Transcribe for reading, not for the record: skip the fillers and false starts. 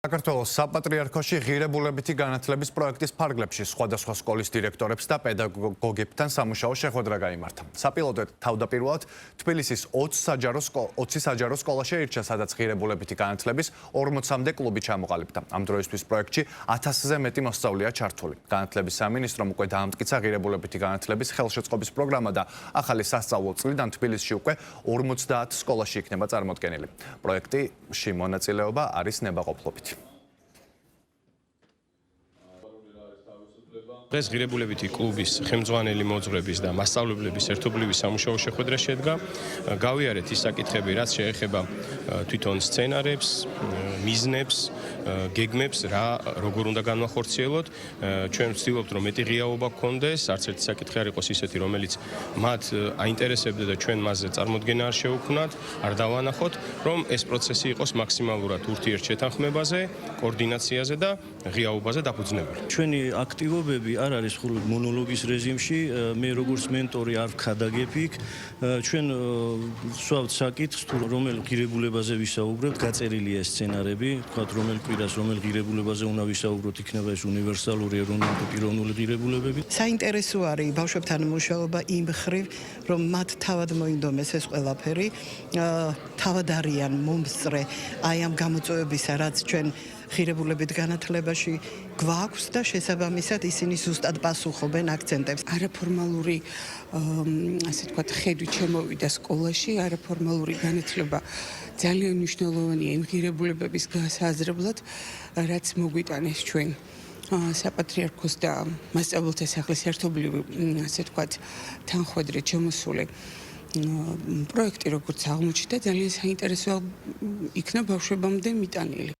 საქართველოს საპატრიარქოში ღირებულებითი განათლების პროექტის ფარგლებში სხვადასხვა სკოლის დირექტორებს და პედაგოგებთან სამუშაო შეხვედრა გაიმართა. საპილოტოდ თავდაპირველად თბილისის 20 საჯარო სკოლაში ირჩა, სადაც ღირებულებითი განათლების 40-მდე კლუბი ჩამოყალიბდა. ამ დროისთვის პროექტში 1000-ზე მეტი მოსწავლეა ჩართული. განათლების სამინისტრომ უკვე დაამტკიცა ღირებულებითი განათლების ხელშეწყობის პროგრამა და ახალი სასწავლო წლიდან თბილისში უკვე 50 სკოლაში იქნება წარმოდგენილი. პროექტში მონაწილეობა არის ნებაყოფლობით. დღეს ღირებულებითი კლუბის ხელმძღვანელი მოძღვრების და მასწავლებლების ერთობლივი სამუშაო შეხვედრა შედგა. გავიარეთ ის საკითხები, რაც შეეხება თვითონ სცენარებს, მიზნებს, გეგმებს, როგორ უნდა განვახორციელოთ. ჩვენ ვცდილობთ, რომ მეტი ღიაობა გქონდეს, არც ერთი საკითხი არ იყოს ისეთი, რომელიც მათ აინტერესებდა და ჩვენ მასზე წარმოდგენა არ შევქმნათ, არ დავანახოთ, რომ ეს პროცესი იყოს მაქსიმალურად ურთიერთშეთანხმებაზე, კოორდინაციაზე და ღიაობაზე დაფუძნებული. ჩვენი აქტივობები არ არის მხოლოდ მონოლოგის რეჟიმში, მე როგორც მენტორი არ ვქადაგებ იქ, ჩვენ ვსვავთ საკითხს, თუ რომელ ღირებულებაზე ვისაუბრებთ, გაწერილია სცენარები, თქვათ რომელ კვირას, რომელ ღირებულებაზე უნდა ვისაუბროთ, იქნება ეს უნივერსალური ეროვნული და პიროვნული ღირებულებები. საინტერესო არის ბავშვებთან მუშაობა იმ მხრივ, რომ მათ თავად მოინდომეს ეს ყველაფერი, თავად არიან მომსწრე აი ამ გამოწვევებისა, რაც ჩვენ ღირებულებით განათლებაში გვაქვს და შესაბამისად ისინი ზუსტად პასუხობენ აქცენტებს. არაფორმალური ასე თქვათ ხედვით შემოვიდა სკოლაში, არაფორმალური განათლება ძალიან მნიშვნელოვანია იმ ღირებულებების გასაზრებლად, რაც მოგვიტანეს ჩვენ საპატრიარქოს და მასწავლებლთა სახლის ერთობლივი ასე თქვათ თანხმდრით შემოსული პროექტი, როგორც აღმოჩნდა, ძალიან საინტერესო იქნა ბავშვებამდე მიტანილი.